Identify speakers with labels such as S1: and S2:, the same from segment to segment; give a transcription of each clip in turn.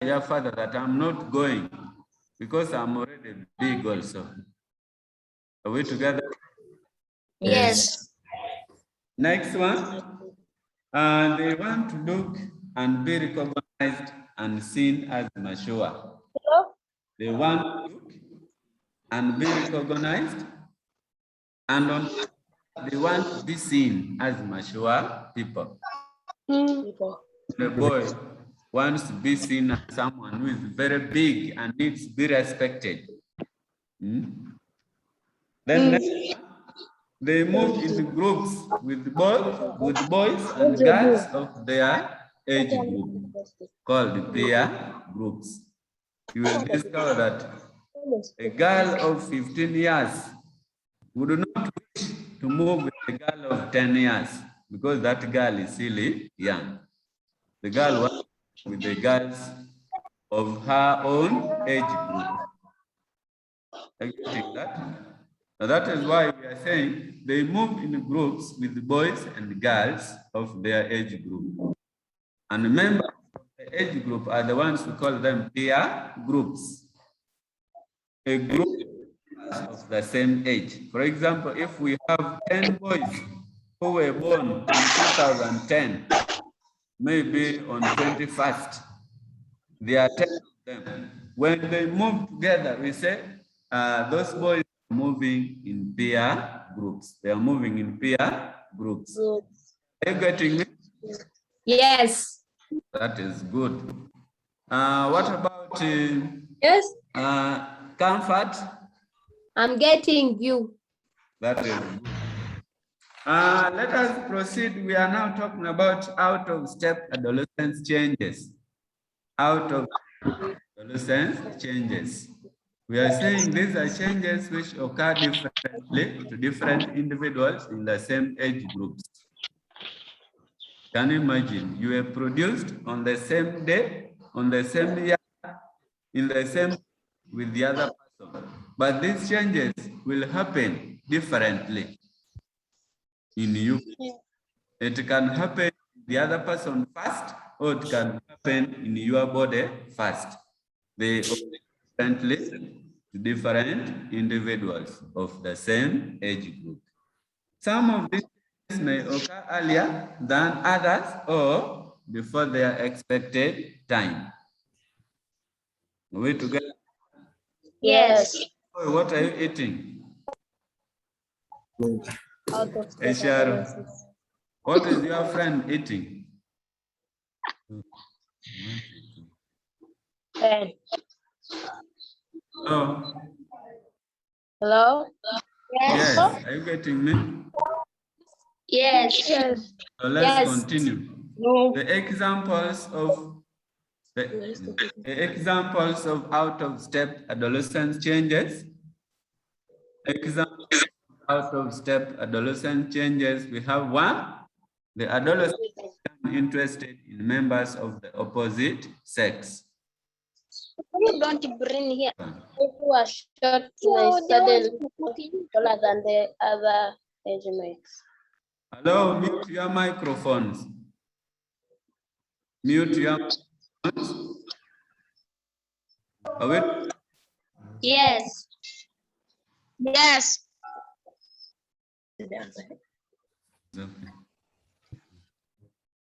S1: your father that I'm not going because I'm already big also. Are we together?
S2: Yes.
S1: Next one. They want to look and be recognized and seen as mature. They want to look and be recognized and they want to be seen as mature people. The boy wants to be seen as someone who is very big and needs to be respected. Then they move in groups with boys and girls of their age group, called peer groups. You will discover that a girl of 15 years would not wish to move with a girl of 10 years because that girl is really young. The girl wants with the girls of her own age group. Are you getting that? Now that is why we are saying they move in groups with the boys and girls of their age group. And members of the age group are the ones we call them peer groups. A group of the same age. For example, if we have 10 boys who were born in 2010, maybe on 21st, there are 10 of them. When they move together, we say those boys are moving in peer groups. They are moving in peer groups. Are you getting me?
S2: Yes.
S1: That is good. What about
S2: Yes.
S1: comfort?
S2: I'm getting you.
S1: That is good. Let us proceed. We are now talking about out-of-step adolescence changes. Out of adolescence changes. We are saying these are changes which occur differently to different individuals in the same age groups. Can you imagine? You were produced on the same day, on the same year, in the same with the other person. But these changes will happen differently in you. It can happen in the other person first, or it can happen in your body first. They occur differently to different individuals of the same age group. Some of these may occur earlier than others or before their expected time. Are we together?
S2: Yes.
S1: Oh, what are you eating? Esharo, what is your friend eating? Oh,
S2: Hello?
S1: yes. Are you getting me?
S2: Yes. Yes.
S1: So let's continue. The examples of out-of-step adolescence changes. Examples of out-of-step adolescent changes. We have one, the adolescent become interested in members of the opposite sex.
S2: You don't bring here. Who are short suddenly taller than the other age mates.
S1: Hello, mute your microphones. Mute your microphones. Are we?
S2: Yes. Yes.
S1: Okay.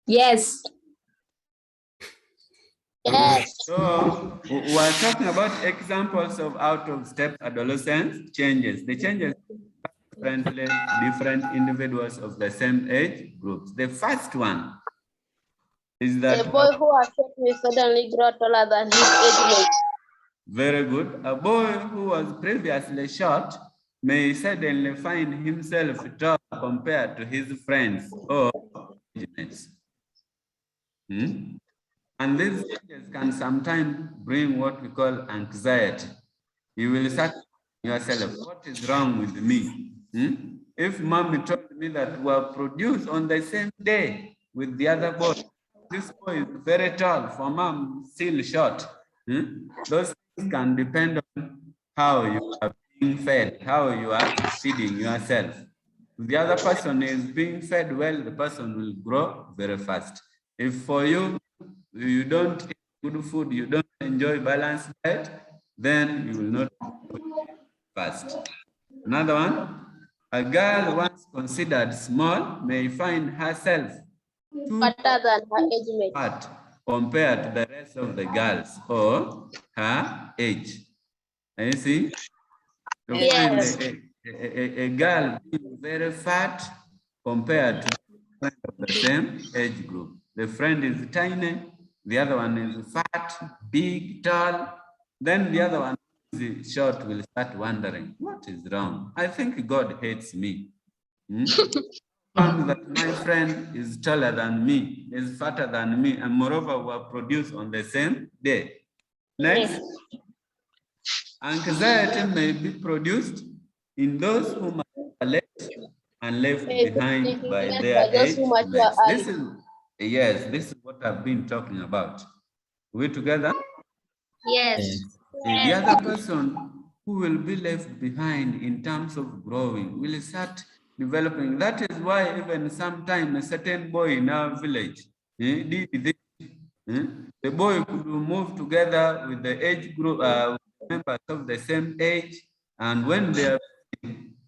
S2: Yes. Yes.
S1: So we're talking about examples of out-of-step adolescence changes. The changes differently different individuals of the same age groups. The first one is that
S2: a boy who has short will suddenly grow taller than his age mate.
S1: Very good. A boy who was previously short may suddenly find himself tall compared to his friends or age mates. And these changes can sometimes bring what we call anxiety. You will start yourself, what is wrong with me? If mommy told me that we were produced on the same day with the other boy, this boy is very tall, for mom still short. Those things can depend on how you are being fed, how you are feeding yourself. If the other person is being fed well, the person will grow very fast. If for you, you don't eat good food, you don't enjoy balanced diet, then you will not fast. Another one, a girl once considered small may find herself too
S2: Fatter than her age mate.
S1: fat compared to the rest of the girls or her age. And you see, you
S2: Yes.
S1: find a girl being very fat compared to the friend of the same age group. The friend is tiny, the other one is fat, big, tall. Then the other one is short will start wondering, what is wrong? I think God hates me. Found that my friend is taller than me, is fatter than me, and moreover were produced on the same day. Next, anxiety may be produced in those who are left and left behind by their age mates. This is what I've been talking about. We together?
S2: Yes.
S1: The other person who will be left behind in terms of growing will start developing. That is why even sometimes a certain boy in our village did this. The boy could move together with the age group, members of the same age, and when they are,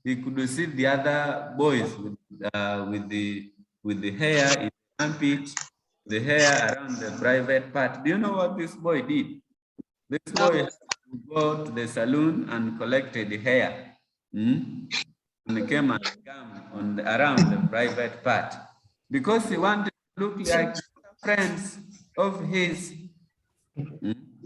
S1: he could see the other boys with the hair in the armpit, the hair around the private part. Do you know what this boy did? This boy go to the saloon and collected the hair and came and gum around the private part because he wanted to look like friends of his.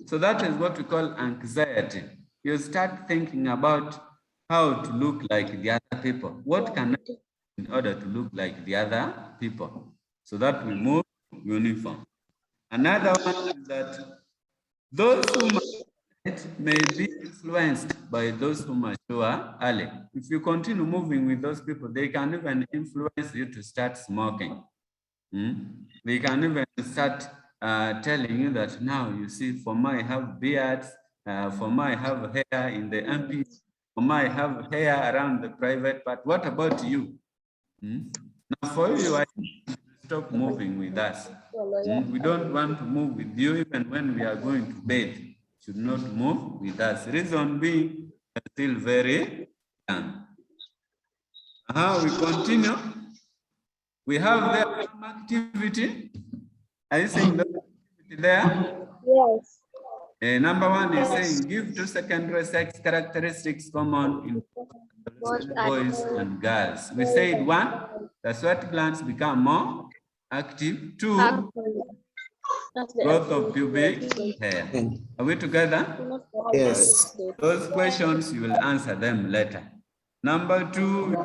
S1: So that is what we call anxiety. You start thinking about how to look like the other people. What can I do in order to look like the other people? So that we move uniform. Another one is that those who may be influenced by those who mature early. If you continue moving with those people, they can even influence you to start smoking. They can even start telling you that now, you see, for my have beards, for my have hair in the MP, for my have hair around the private part. What about you? Now for you, I stop moving with us. We don't want to move with you even when we are going to bed. Should not move with us. Reason being, we are still very young. We continue. We have the activity. Are you saying that activity there?
S2: Yes.
S1: Number one is saying give 2 secondary sex characteristics common in boys and girls. We said 1, the sweat glands become more active. 2, growth of pubic hair. Are we together?
S3: Yes.
S1: Those questions, you will answer them later. Number 2,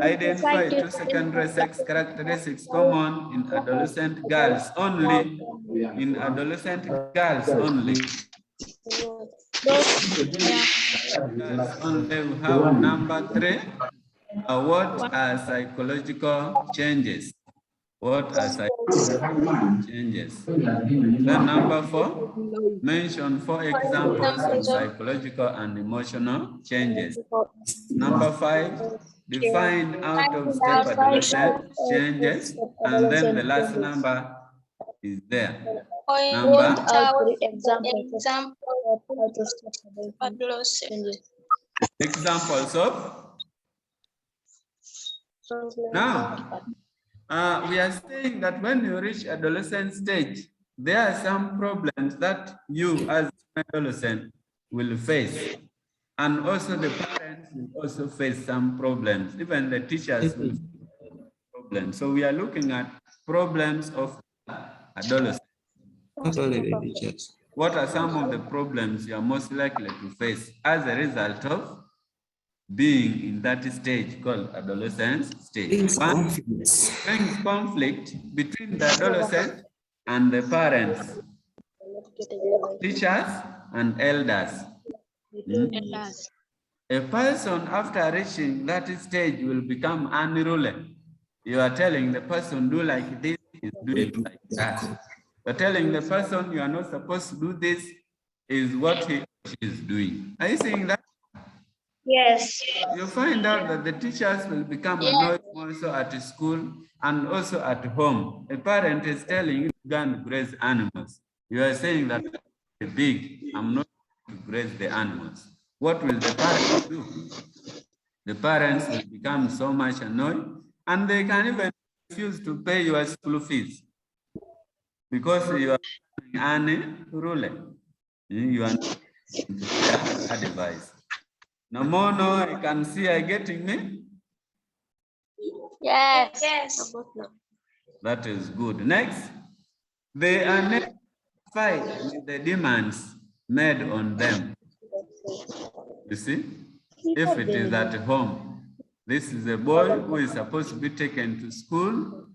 S1: identify 2 secondary sex characteristics common in adolescent girls only. In adolescent girls only. Girls only. We have number 3. What are psychological changes? What are psychological changes? Then number 4, mention 4 examples of psychological and emotional changes. Number 5, define out-of-step adolescent changes. And then the last number is there. Number examples of. Now, we are saying that when you reach adolescent stage, there are some problems that you as an adolescent will face. And also the parents will also face some problems. Even the teachers will face problems. So we are looking at problems of adolescents.
S3: Not only the teachers.
S1: What are some of the problems you are most likely to face as a result of being in that stage called adolescence stage? One, brings conflict between the adolescent and the parents, teachers, and elders. A person after reaching that stage will become unruly. You are telling the person, do like this, is doing like that. You're telling the person you are not supposed to do this, is what he is doing. Are you seeing that?
S2: Yes.
S1: You find out that the teachers will become annoyed also at school and also at home. A parent is telling you to go and graze animals. You are saying that big, I'm not going to graze the animals. What will the parents do? The parents will become so much annoyed, and they can even refuse to pay your school fees because you are unruly. You are not into their advice. No more, no, I can see I getting me.
S2: Yes. Yes.
S1: That is good. Next, they are never fight with the demands made on them. You see, if it is at home, this is a boy who is supposed to be taken to school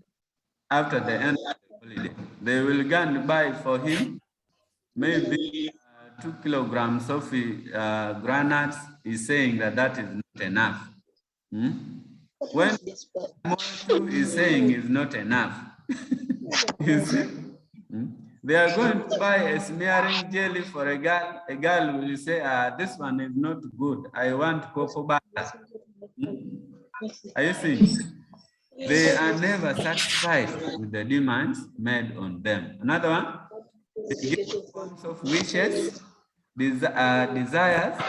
S1: after the end of the holiday. They will go and buy for him maybe 2 kilograms of granules. He's saying that that is not enough. When more 2 is saying is not enough. You see? They are going to buy a smearing jelly for a girl. A girl will say, this one is not good. I want cocoa butter. Are you seeing? They are never satisfied with the demands made on them. Another one, they give forms of wishes, desires,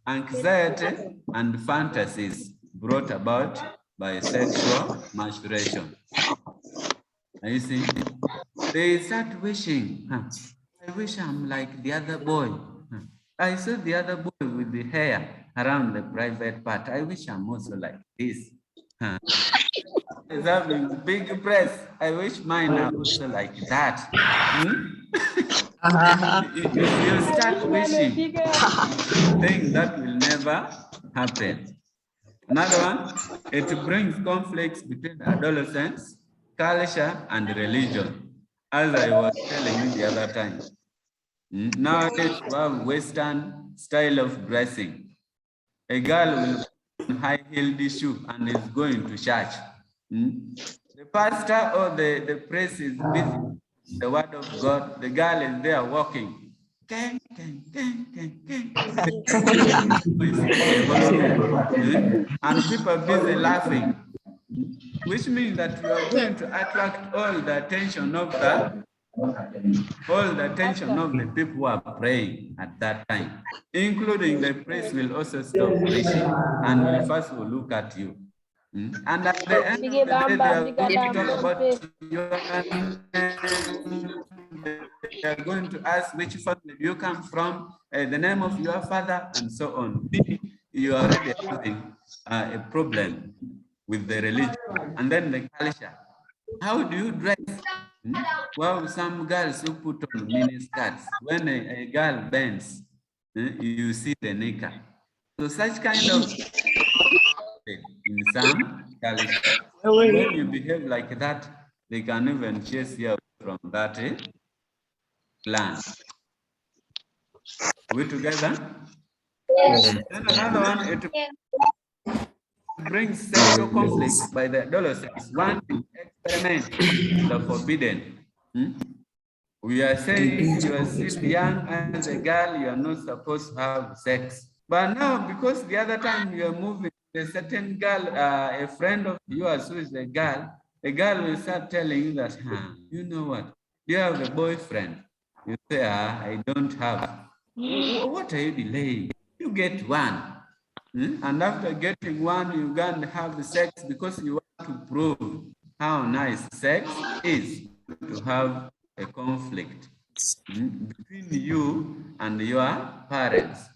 S1: anxiety, and fantasies brought about by sexual maturation. Are you seeing? They start wishing, I wish I'm like the other boy. I saw the other boy with the hair around the private part. I wish I'm also like this. Is having big breasts. I wish mine are also like that. You start wishing things that will never happen. Another one, it brings conflicts between adolescents, culture, and religion. As I was telling you the other time. Nowadays, we have Western style of dressing. A girl will wear high-heeled shoe and is going to church. The pastor or the priest is busy with the word of God. The girl is there walking. And people are busy laughing, which means that you are going to attract all the attention of the people who are praying at that time, including the priest will also stop preaching and will first will look at you. And at the end of the day, they are going to talk about your name. They are going to ask which family you come from, the name of your father, and so on. You are already having a problem with the religion. And then the culture. How do you dress? Well, some girls who put on mini skirts. When a girl bends, you see the knicker. So such kind of in some culture. When you behave like that, they can even chase you from that clan. Are we together?
S2: Yes.
S1: Then another one, it brings sexual conflict by the adolescents. One experiment, the forbidden. We are saying you are still young as a girl, you are not supposed to have sex. But now, because the other time you are moving a certain girl, a friend of yours who is a girl will start telling you that, you know what, do you have a boyfriend? You say, I don't have. What are you delaying? You get one. And after getting one, you can have sex because you want to prove how nice sex is, to have a conflict between you and your parents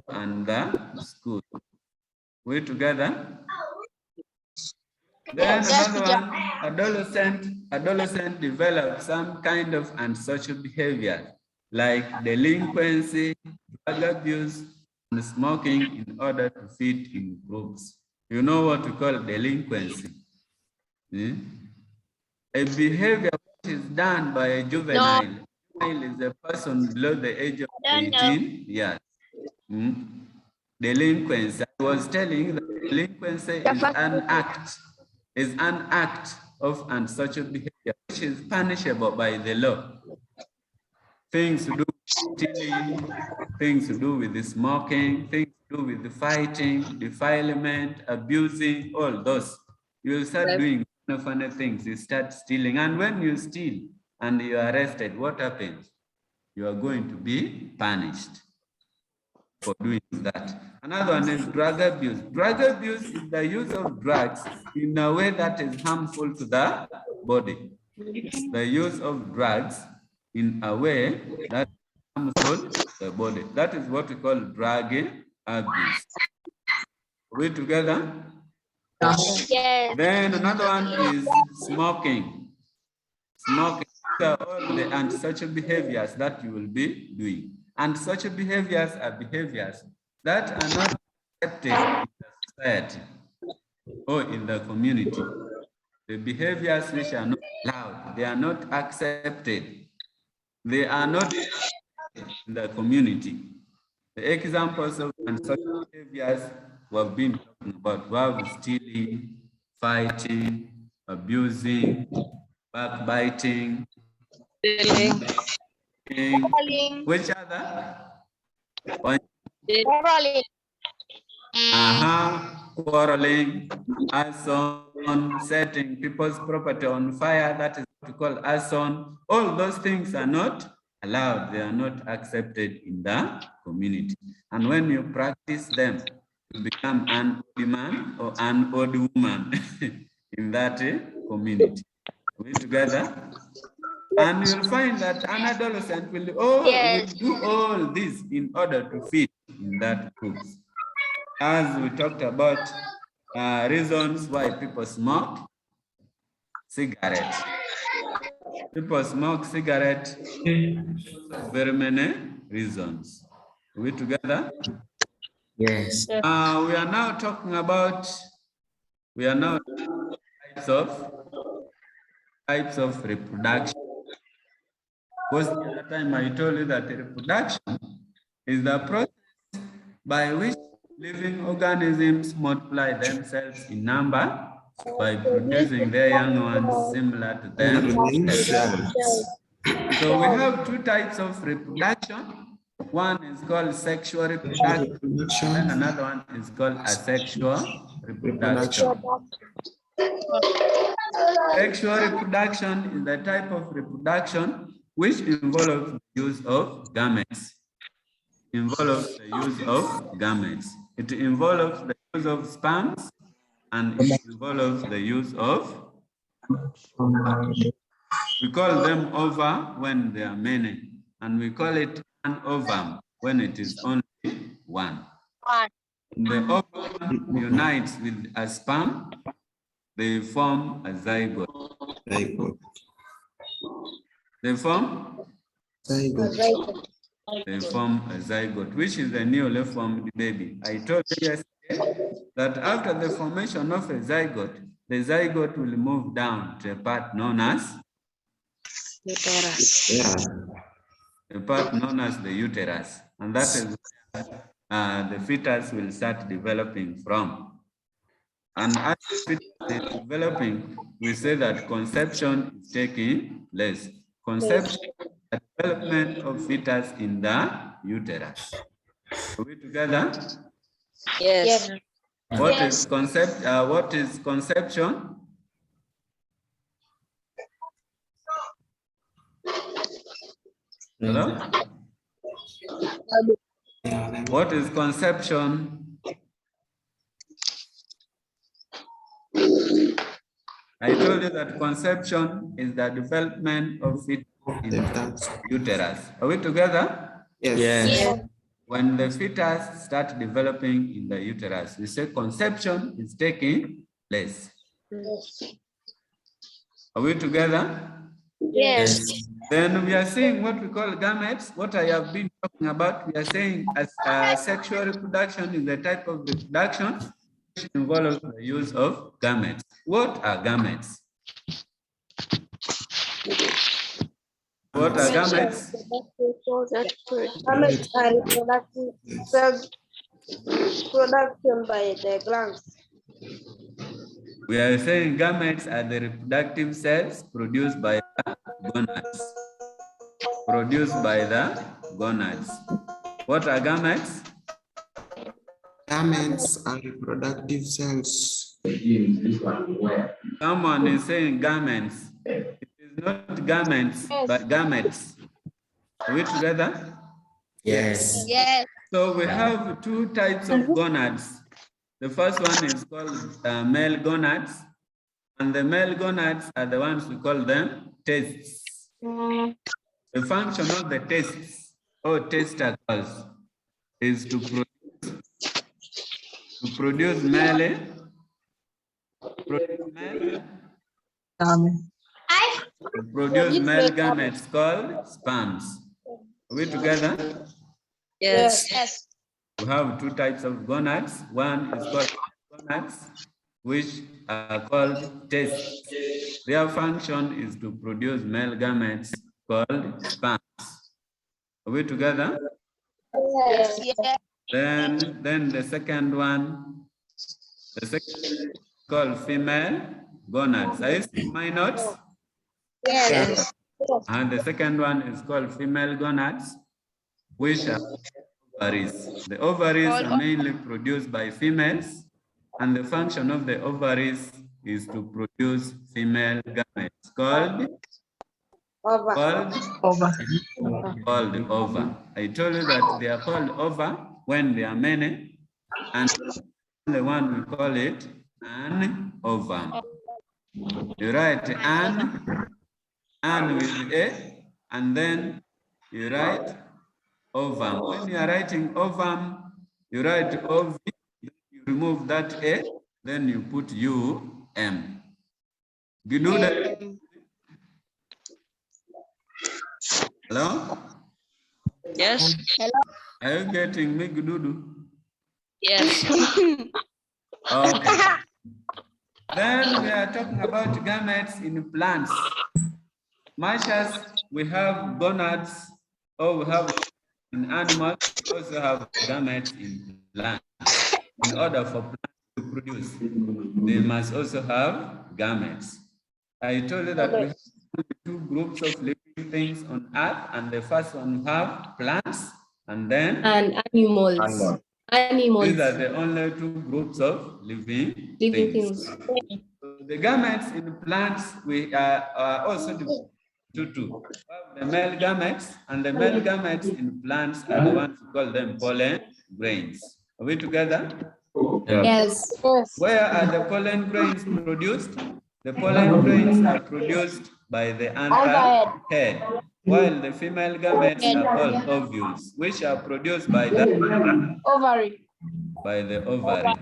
S1: and the school. We together? Then another one, adolescent develop some kind of antisocial behavior like delinquency, drug abuse, and smoking in order to fit in groups. You know what we call delinquency? A behavior which is done by a juvenile. No. Juvenile is a person below the age of 18 years. Delinquency. I was telling you that delinquency is an act of antisocial behavior which is punishable by the law. Things to do with stealing, things to do with the smoking, things to do with the fighting, defilement, abusing, all those. You will start doing funny things. You start stealing. And when you steal and you are arrested, what happens? you are going to be punished for doing that. Another one is drug abuse. Drug abuse is the use of drugs in a way that is harmful to the body. The use of drugs in a way that is harmful to the body. That is what we call drug abuse. Are we together?
S2: Yes.
S1: Then another one is smoking. Smoking. These are all the antisocial behaviors that you will be doing. Antisocial behaviors are behaviors that are not accepted in the society or in the community. The behaviors which are not allowed, they are not accepted. They are not in the community. The examples of antisocial behaviors we have been talking about, we have stealing, fighting, abusing, backbiting, which other? Quarreling, arson, setting people's property on fire, that is what we call arson. All those things are not allowed, they are not accepted in the community. And when you practice them, you become an old man or an old woman in that community. We together? And you'll find that an adolescent will do all this in order to fit in that group. As we talked about reasons why people smoke cigarettes. People smoke cigarettes for very many reasons. Are we together?
S3: Yes.
S1: We are now talking about types of reproduction. Because the other time I told you that reproduction is the process by which living organisms multiply themselves in number by producing their young ones similar to them. So we have two types of reproduction. One is called sexual reproduction, and another one is called asexual reproduction. Sexual reproduction is the type of reproduction which involves the use of gametes. It involves the use of sperms, and it involves the use of, we call them ova when there are many, and we call it an ovum when it is only one. The ovum unites with a sperm, they form a zygote. They form a zygote, which is a newly formed baby. I told you yesterday that after the formation of a zygote, the zygote will move down to a part known as the uterus, and that is where the fetus will start developing from. And as the fetus is developing, we say that conception is taking place. Conception is the development of fetus in the uterus. Are we together?
S2: Yes.
S1: What is conception? Hello? What is conception? I told you that conception is the development of fetus in the uterus. Are we together?
S3: Yes.
S1: When the fetus starts developing in the uterus, we say conception is taking place. Are we together?
S2: Yes.
S1: Then we are saying what we call gametes. What I have been talking about, we are saying as sexual reproduction is a type of reproduction which involves the use of gametes. What are gametes? What are gametes?
S4: Gametes are reproductive cells production by the glands.
S1: We are saying gametes are the reproductive cells produced by the gonads. What are gametes?
S3: Gametes are reproductive cells.
S1: Someone is saying gametes. It is not gametes, but gametes. Are we together?
S3: Yes.
S2: Yes.
S1: So we have two types of gonads. The first one is called male gonads, and the male gonads are the ones we call them tests. The function of the tests or testicles is to produce male gametes called sperms. Are we together?
S2: Yes.
S1: We have two types of gonads. One is called gonads, which are called tests. Their function is to produce male gametes called sperms. Are we together?
S2: Yes. Yes.
S1: Then the second one, is called female gonads. Are you seeing my notes?
S2: Yes.
S1: And the second one is called female gonads, which are ovaries. The ovaries are mainly produced by females, and the function of the ovaries is to produce female gametes called ova. I told you that they are called ova when they are many, and the one we call it an ovum. You write an with a, and then you write ovum. When you are writing ovum, you write ov, you remove that a, then you put um. You do that. Hello?
S2: Yes. Hello.
S1: Are you getting me, Gududu?
S2: Yes.
S1: Okay. Then we are talking about gametes in plants. Much as we have gonads, or we have in animals, we also have gametes in plants. In order for plants to produce, they must also have gametes. I told you that we have two groups of living things on Earth, and the first one we have plants, and then
S5: animals.
S1: These are the only two groups of living things. So the gametes in plants we are also divided into two. The male gametes, and the male gametes in plants are the ones we call them pollen grains. Are we together?
S5: Yes.
S1: Where are the pollen grains produced? The pollen grains are produced by the anther head, while the female gametes are called ovules, which are produced by the
S5: Ovary.
S1: ovary.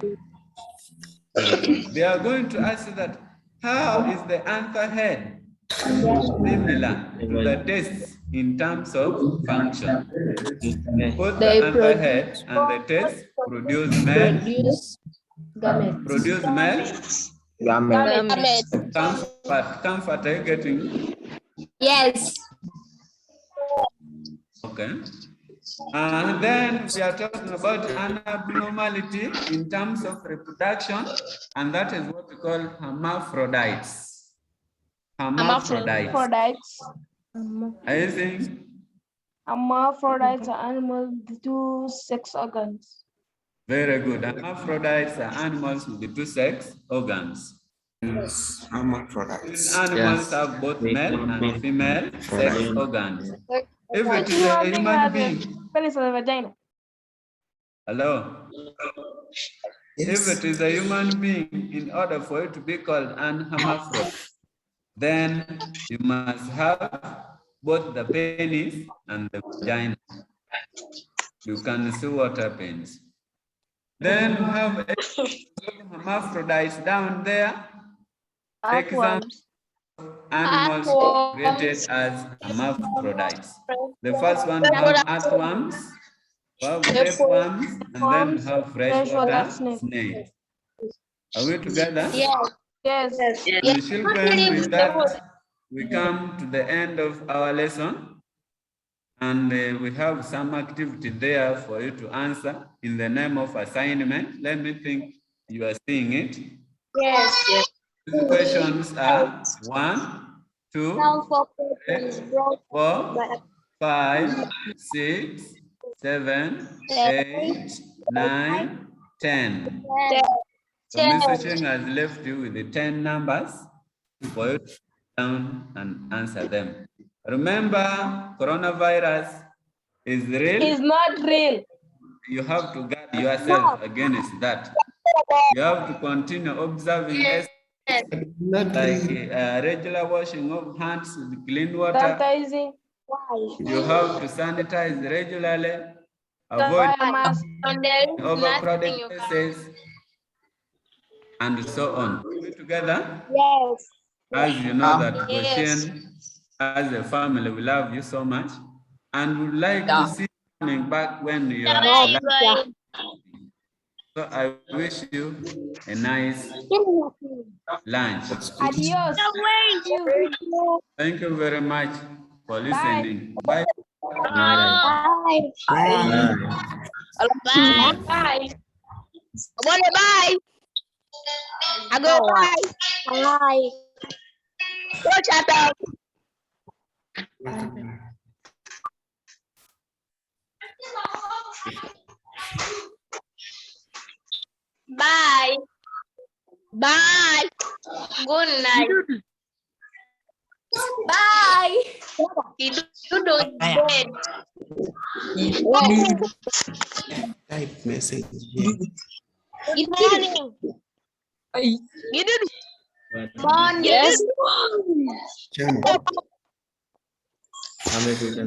S1: They are going to ask you that, how is the anther head similar to the tests in terms of function? Both the anther head and the test produce male. Comfort, are you getting?
S5: Yes.
S1: Okay. And then we are talking about an abnormality in terms of reproduction, and that is what we call hermaphrodites.
S5: Hermaphrodites.
S1: Are you saying?
S5: Hermaphrodites are animals with two sex organs.
S1: Very good. Hermaphrodites are animals with the two sex organs.
S3: Yes. Hermaphrodites.
S1: Animals have both male and female sex organs. If it is a human being,
S5: vagina.
S1: hello?
S3: Yes.
S1: If it is a human being, in order for it to be called an hermaphrodite, then you must have both the penis and the vagina. You can see what happens. Then we have hermaphrodites down there. Examples animals created as hermaphrodites. The first one we have earthworms, we have tapeworms, and then we have freshwater snakes. Are we together?
S5: Yes.
S1: And children, with that, we come to the end of our lesson. And we have some activity there for you to answer in the name of assignment. Let me think you are seeing it.
S2: Yes.
S1: The questions are 1, 2, 3, 4, 5, 6, 7, 8, 9, 10. So Mr. Cheng has left you with the 10 numbers for you to sit down and answer them. Remember, coronavirus is real.
S5: It's not real.
S1: You have to guard yourself against that. You have to continue observing this, like regular washing of hands with clean water.
S5: Sanitizing.
S1: You have to sanitize regularly. Avoid
S5: Wear mask.
S1: overcrowded places, and so on. We together?
S2: Yes.
S1: As you know that Goshen, as a family, we love you so much, and would like to see you coming back when you are alive. So I wish you a nice lunch.
S5: Adios.
S1: Thank you very much for listening. Bye.
S2: Bye.
S3: Bye.
S2: Bye. Bye. Bye. I go bye. Bye. Watch out. Bye. Bye. Good night. Bye. You don't bed.
S3: Type message here.
S2: Good morning. You did. Morning. Yes.
S3: Chamo.
S2: Close your